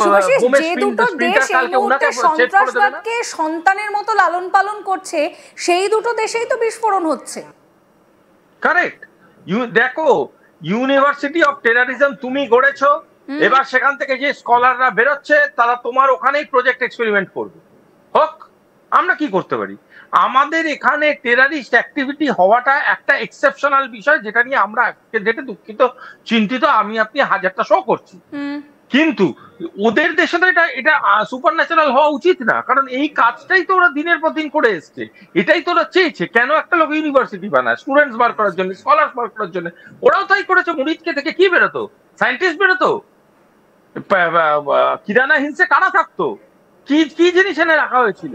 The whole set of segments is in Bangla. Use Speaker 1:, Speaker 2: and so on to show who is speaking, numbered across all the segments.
Speaker 1: শুভাশিস,
Speaker 2: বোমের
Speaker 1: যে দুটো দেশ
Speaker 2: স্প্রিন্টার
Speaker 1: এই
Speaker 2: কালকে
Speaker 1: মুহূর্তে
Speaker 2: উনাকে সেট করে দেবে না?
Speaker 1: সন্ত্রাসবাদকে সন্তানের মতো লালন পালন করছে, সেই দুটো দেশেই তো বিস্ফোরণ হচ্ছে।
Speaker 2: কারেক্ট। দেখো, ইউনিভার্সিটি অফ টেরারিজম তুমি গড়েছো, এবার সেখান থেকে যে স্কলাররা বেরোচ্ছে তারা তোমার ওখানেই প্রজেক্ট এক্সপেরিমেন্ট করবে। হোক, আমরা কি করতে পারি? আমাদের এখানে টেরারিস্ট অ্যাক্টিভিটি হওয়াটা একটা এক্সেপশনাল বিষয়, যেটা নিয়ে আমরা যেটা দুঃখিত, চিন্তিত, আমি আপনি হাজারটা শো করছি। কিন্তু ওদের দেশে তো এটা এটা সুপার ন্যাচারাল হওয়া উচিত না, কারণ এই কাজটাই তো ওরা দিনের পর দিন করে এসছে, এটাই তো ওরা চেয়েছে। কেন একটা লোক ইউনিভার্সিটি বানায়? স্টুডেন্টস বার করার জন্য, স্কলার বার করার জন্য। ওরাও তাই করেছে। মুরিদকে থেকে কি বেরোতো? সায়েন্টিস্ট বেরোতো। কিরানা হিন্সে কারা থাকতো? কি কি জিনিস এনে রাখা হয়েছিল?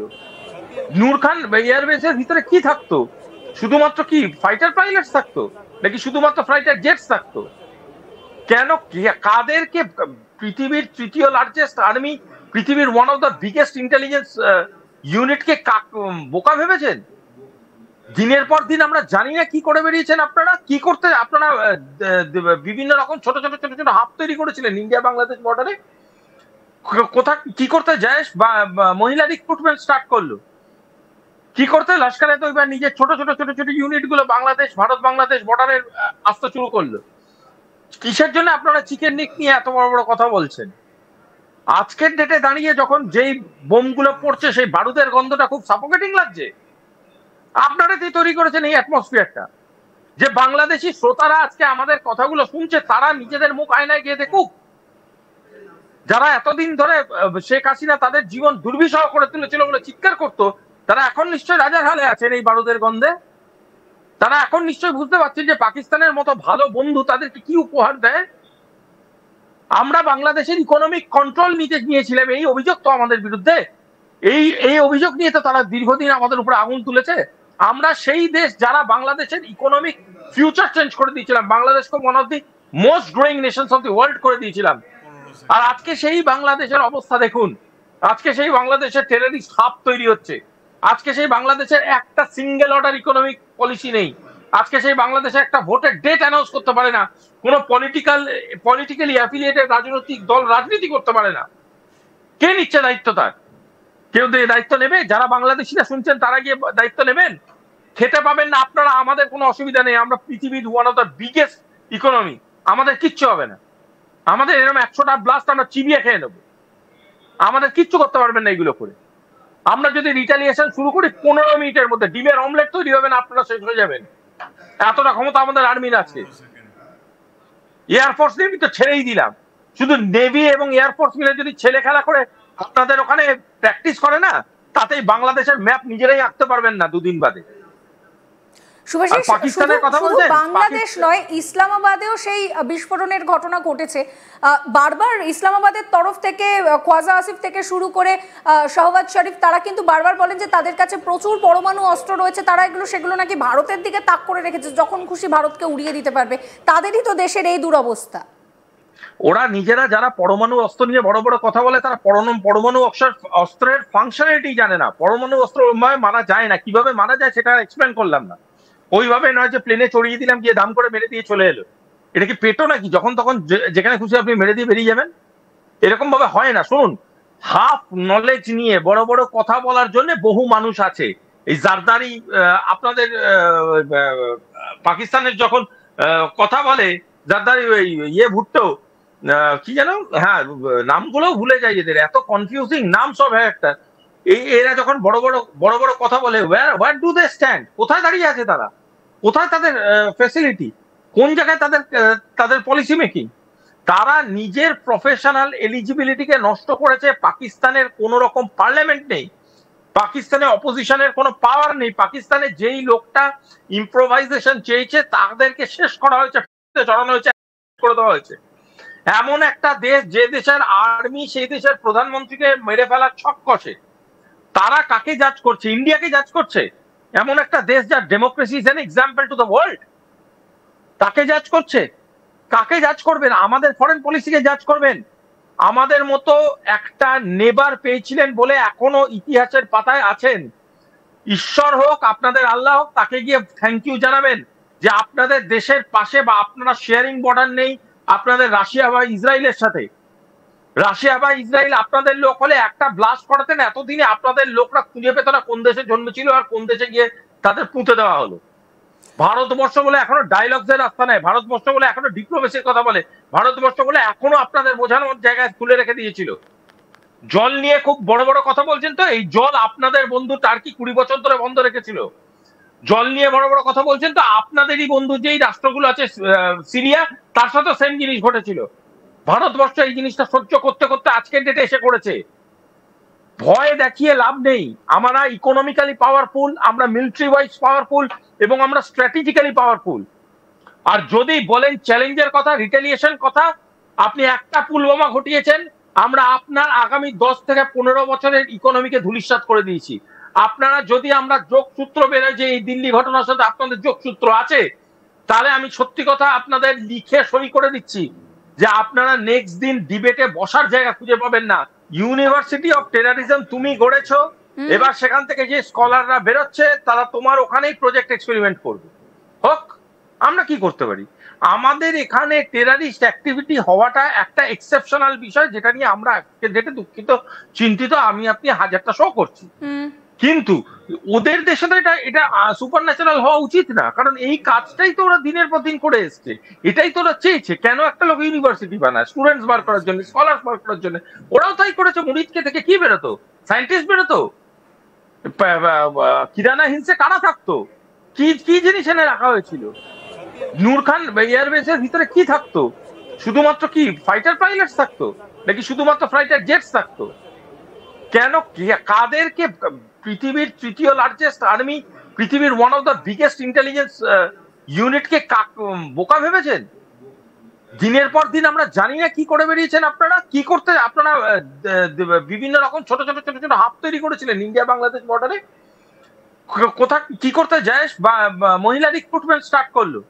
Speaker 2: নূর খান এয়ারবেসের ভিতরে কি থাকতো? শুধুমাত্র কি ফাইটার পাইলটস থাকতো, নাকি শুধুমাত্র ফাইটার জেটস থাকতো? কেন, কাদেরকে? পৃথিবীর তৃতীয় লার্জেস্ট আর্মি, পৃথিবীর one of the biggest intelligence ইউনিটকে বোকা ভেবেছেন? দিনের পর দিন আমরা জানি না কি করে বেরিয়েছেন আপনারা, কি করতে আপনারা বিভিন্ন রকম ছোট ছোট ছোট ছোট হাব তৈরি করেছিলেন ইন্ডিয়া বাংলাদেশ বর্ডারে। কোথা কি করতে যায় মহিলা রিক্রুটমেন্ট স্টার্ট করলো, কি করতে লস্করে তৈবা নিজের ছোট ছোট ছোট ছোট ইউনিট গুলো বাংলাদেশ ভারত বাংলাদেশ বর্ডারের আসতে শুরু করলো। কিসের জন্য আপনারা চিকেন নিক নিয়ে এত বড় বড় কথা বলছেন? আজকের ডেটে দাঁড়িয়ে যখন যেই বোমগুলো পড়ছে, সেই বারুদের গন্ধটা খুব সাফোকেটিং লাগছে। আপনারা কি তৈরি করেছেন এই অ্যাটমসফিয়ারটা, যে বাংলাদেশি শ্রোতারা আজকে আমাদের কথাগুলো শুনছে, তারা নিজেদের মুখ আয়নায় গিয়ে দেখুক। যারা এতদিন ধরে শেখ হাসিনা তাদের জীবন দুর্বিষহ করে তুলেছিল বলে চিৎকার করতো, তারা এখন নিশ্চয়ই রাজার হালে আছেন এই বারুদের গন্ধে। তারা এখন নিশ্চয়ই বুঝতে পারছেন যে পাকিস্তানের মতো ভালো বন্ধু তাদেরকে কি উপহার দেয়। আমরা বাংলাদেশের ইকোনমিক কন্ট্রোল নিতে নিয়েছিলাম, এই অভিযোগ তো আমাদের বিরুদ্ধে। এই অভিযোগ নিয়ে তো তারা দীর্ঘদিন আমাদের উপরে আগুন তুলেছে। আমরা সেই দেশ যারা বাংলাদেশের ইকোনমিক ফিউচার চেঞ্জ করে দিয়েছিলাম, বাংলাদেশকে one of the most growing Nations of the world করে দিয়েছিলাম। আর আজকে সেই বাংলাদেশের অবস্থা দেখুন। আজকে সেই বাংলাদেশের টেররিস্ট হাব তৈরি হচ্ছে। আজকে সেই বাংলাদেশের একটা সিঙ্গেল অর্ডার ইকোনমিক পলিসি নেই। আজকে সেই বাংলাদেশে একটা ভোটের ডেট অ্যানাউন্স করতে পারে না। কোন পলিটিক্যালি অ্যাফিলিয়েটেড রাজনৈতিক দল রাজনীতি করতে পারে না। কে নিচ্ছে দায়িত্ব? তার কেউ দায়িত্ব নেবে? যারা বাংলাদেশিরা শুনছেন তারা গিয়ে দায়িত্ব নেবেন? খেতে পাবেন না আপনারা, আমাদের কোনো অসুবিধা নেই। আমরা পৃথিবীর one of the biggest economy, আমাদের কিচ্ছু হবে না। আমাদের এরকম 100টা ব্লাস্ট আমরা চিবিয়ে খেয়ে নেবো, আমাদের কিচ্ছু করতে পারবেন না এগুলো করে। আমরা যদি রিটালিয়েশন শুরু করি, 15 মিনিটের মধ্যে ডিমের অমলেট তৈরি হবে না, আপনারা শেষ হয়ে যাবেন। এতটা ক্ষমতা আমাদের আর্মির আছে। এয়ারফোর্স নেভি তো ছেড়েই দিলাম। শুধু নেভি এবং এয়ারফোর্স মিলে যদি ছেলে খেলা করে আপনাদের ওখানে প্র্যাকটিস করে না, তাতেই বাংলাদেশের ম্যাপ নিজেরাই আঁকতে পারবেন না দুদিন বাদে।
Speaker 1: শুভাশিস, শুধু বাংলাদেশ নয়, ইসলামাবাদেও সেই বিস্ফোরণের ঘটনা ঘটেছে। বারবার ইসলামাবাদের তরফ থেকে খোয়াজা আসিফ থেকে শুরু করে শাহবাজ শরীফ, তারা কিন্তু বারবার বলেন যে তাদের কাছে প্রচুর পরমাণু অস্ত্র রয়েছে, তারা সেগুলো নাকি ভারতের দিকে তাক করে রেখেছে, যখন খুশি ভারতকে উড়িয়ে দিতে পারবে। তাদেরই তো দেশের এই দুরবস্থা।
Speaker 2: ওরা নিজেরা যারা পরমাণু অস্ত্র নিয়ে বড় বড় কথা বলে, তারা পরমাণু অস্ত্রের ফাংশনালিটি জানে না। পরমাণু অস্ত্র মারা যায় না, কিভাবে মারা যায় সেটা এক্সপ্লেন করলাম না। ওইভাবে নয় যে প্লেনে চড়িয়ে দিলাম, গিয়ে দাম করে মেরে দিয়ে চলে এলো। এটা কি পেটো নাকি যখন তখন যেখানে খুশি আপনি মেরে দিয়ে বেরিয়ে যাবেন? এরকম ভাবে হয় না। শুনুন, হাফ নলেজ নিয়ে বড় বড় কথা বলার জন্য বহু মানুষ আছে। এই জারদারি আপনাদের পাকিস্তানের যখন কথা বলে, জারদারি ভুট্টো কি জানো, হ্যাঁ নামগুলো ভুলে যাই, এদের এত কনফিউজিং নাম সব একটা। এরা যখন বড় বড় কথা বলে, হোয়ার ডু দে স্ট্যান্ড? কোথায় দাঁড়িয়ে আছে তারা? কোথায় তাদের ফ্যাসিলিটি? কোন জায়গায় তাদের পলিসি মেকিং? তারা নিজের প্রফেশনাল এলিজিবিলিটিকে নষ্ট করেছে। পাকিস্তানের কোন রকম পার্লামেন্ট নেই, পাকিস্তানে অপোজিশনের কোনো পাওয়ার নেই। পাকিস্তানে যেই লোকটা ইম্প্রোভাইজেশন চেয়েছে তাদেরকে শেষ করা হয়েছে, চড়ানো হয়েছে, করে দেওয়া হয়েছে। এমন একটা দেশ, যে দেশের আর্মি সেই দেশের প্রধানমন্ত্রীকে মেরে ফেলার ছক কষে, তারা কাকে জাজ করছে? ইন্ডিয়াকে জাজ করছে। এমন একটা দেশ যার democracy is an example to the world, তাকে জাজ করছে। কাকে জাজ করবেন? আমাদের ফরেন পলিসিকে জাজ করবেন? আমাদের মতো একটা নেবার পেয়েছিলেন বলে এখনো ইতিহাসের পাতায় আছেন। ঈশ্বর হোক, আপনাদের আল্লাহ হোক, তাকে গিয়ে থ্যাংক ইউ জানাবেন যে আপনাদের দেশের পাশে, বা আপনারা শেয়ারিং বর্ডার নেই আপনাদের রাশিয়া বা ইসরায়েলের সাথে। রাশিয়া বা ইসরায়েল আপনাদের লোক হলে একটা ব্লাস্ট করাতেন, এতদিনে আপনাদের লোকরা খুঁজে পেত না কোন দেশে জন্মেছিল আর কোন দেশে গিয়ে তাদের পুঁতে দেওয়া হলো। ভারতবর্ষ বলে এখনো ডায়লগসের রাস্তা নেই, ভারতবর্ষ বলে এখনো ডিপ্লোমেসির কথা বলে, ভারতবর্ষ বলে এখনো আপনাদের বোঝানোর জায়গায় খুলে রেখে দিয়েছিল। জল নিয়ে খুব বড় বড় কথা বলছেন, তো এই জল আপনাদের বন্ধু টার্কি 20 বছর ধরে বন্ধ রেখেছিল। জল নিয়ে বড় বড় কথা বলছেন, তো আপনাদেরই বন্ধু যেই রাষ্ট্রগুলো আছে সিরিয়া, তার সাথে সেম জিনিস ঘটেছিল। ভারতবর্ষ এই জিনিসটা সহ্য করতে করতে আজকের ডেটে এসে করেছে। ভয় দেখিয়ে লাভ নেই। আমরা ইকোনমিক্যালি পাওয়ারফুল, আমরা মিলিটারি ওয়াইজ পাওয়ারফুল, এবং আমরা স্ট্র্যাটেজিক্যালি পাওয়ারফুল। আর যদি বলেন চ্যালেঞ্জের কথা, রিটেলিয়েশন কথা, আপনি একটা পুলওয়ামা ঘটিয়েছেন, আমরা আপনার আগামী 10 থেকে 15 বছরের ইকোনমিকে ধূলিসাৎ করে দিয়েছি। আপনারা যদি আমরা যোগসূত্র বেরোয় যে এই দিল্লি ঘটনার সাথে আপনাদের যোগসূত্র আছে, তাহলে আমি সত্যি কথা আপনাদের লিখে সই করে দিচ্ছি যে আপনারা নেক্সট দিন ডিবেটে বসার জায়গা খুঁজে পাবেন না। ইউনিভার্সিটি অফ টেরারিজম তুমি গড়েছো, এবার সেখান থেকে যে স্কলাররা বেরোচ্ছে তারা তোমার ওখানেই প্রজেক্ট এক্সপেরিমেন্ট করবে। হোক, আমরা কি করতে পারি? আমাদের এখানে টেরারিস্ট অ্যাক্টিভিটি হওয়াটা একটা এক্সেপশনাল বিষয়, যেটা নিয়ে আমরা যেটা দুঃখিত, চিন্তিত, আমি আপনি হাজারটা শো করছি। কিন্তু ওদের দেশে তো এটা এটা সুপার ন্যাচারাল হওয়া উচিত না, কারণ এই কাজটাই তো ওরা দিনের পর দিন করে এসছে, এটাই তো ওরা চেয়েছে। কেন একটা লোক ইউনিভার্সিটি বানায় স্টুডেন্টস বার করার জন্য, স্কলার্স বার করার জন্য? ওরাও তাই করেছে। মুরিদকে থেকে কি বেরোতো? সায়েন্টিস্ট বেরোতো। কিরানা হিলসে কারা থাকতো? কি কি জিনিস এনে রাখা হয়েছিল? নূর খান এয়ারবেসের ভিতরে কি থাকতো? শুধুমাত্র কি ফাইটার পাইলটস থাকতো, নাকি শুধুমাত্র ফাইটার জেটস থাকতো? কেন কাদেরকে পৃথিবীর তৃতীয় লার্জেস্ট আর্মি, পৃথিবীর one of the biggest intelligence ইউনিটকে বোকা ভেবেছেন? দিনের পর দিন আমরা জানি না কি করে বেরিয়েছেন আপনারা, কি করতে আপনারা বিভিন্ন রকম ছোট ছোট ছোট ছোট হাব তৈরি করেছিলেন ইন্ডিয়া বাংলাদেশ বর্ডারে। কোথা কি করতে যায় মহিলা রিক্রুটমেন্ট স্টার্ট করলো,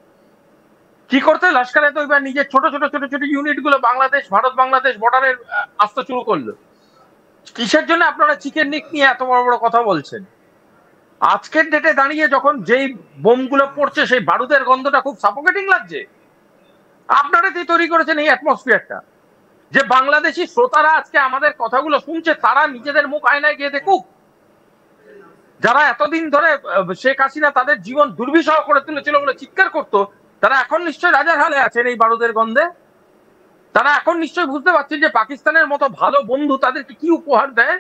Speaker 2: কি করতে লস্করে তৈবা নিজের ছোট ছোট ছোট ছোট ইউনিট গুলো বাংলাদেশ ভারত বাংলাদেশ বর্ডারে আসতে শুরু করলো। কিসের জন্য আপনারা চিকেন নিক নিয়ে এত বড় বড় কথা বলছেন? আজকের ডেটে দাঁড়িয়ে যখন যেই বোমগুলো পড়ছে সেই বারুদের গন্ধটা খুব সাফোকেটিং লাগছে। আপনারা কি তৈরি করেছেন এই অ্যাটমসফিয়ারটা, যে বাংলাদেশি শ্রোতারা আজকে আমাদের কথাগুলো শুনছে, তারা নিজেদের মুখ আয়নায় গিয়ে দেখুক। যারা এতদিন ধরে শেখ হাসিনা তাদের জীবন দুর্বিষহ করে তুলেছিল বলে চিৎকার করতো, তারা এখন নিশ্চয়ই রাজার হালে আছেন এই বারুদের গন্ধে। তারা এখন নিশ্চয়ই বুঝতে পারছেন যে পাকিস্তানের মতো ভালো বন্ধু তাদেরকে কি উপহার দেয়।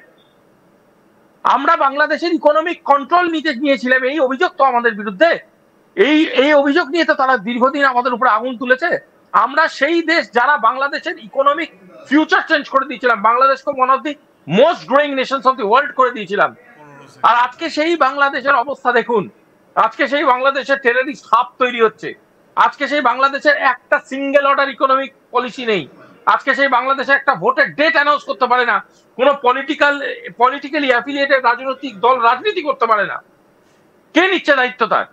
Speaker 2: আমরা বাংলাদেশের ইকোনমিক কন্ট্রোল নিতে নিয়েছিলাম, এই অভিযোগ তো আমাদের বিরুদ্ধে। এই অভিযোগ নিয়ে তো তারা দীর্ঘদিন আমাদের উপরে আগুন তুলেছে। আমরা সেই দেশ যারা বাংলাদেশের ইকোনমিক ফিউচার চেঞ্জ করে দিয়েছিলাম, বাংলাদেশকে one of the most growing Nations of the world করে দিয়েছিলাম। আর আজকে সেই বাংলাদেশের অবস্থা দেখুন। আজকে সেই বাংলাদেশের টেররিস্ট হাব তৈরি হচ্ছে। আজকে সেই বাংলাদেশের একটা সিঙ্গেল অর্ডার ইকোনমিক পলিসি নেই। আজকে সেই বাংলাদেশে একটা ভোটের ডেট অ্যানাউন্স করতে পারে না। কোনো পলিটিক্যালি অ্যাফিলিয়েটেড রাজনৈতিক দল রাজনীতি করতে পারে না। কে নিচ্ছে দায়িত্ব তার?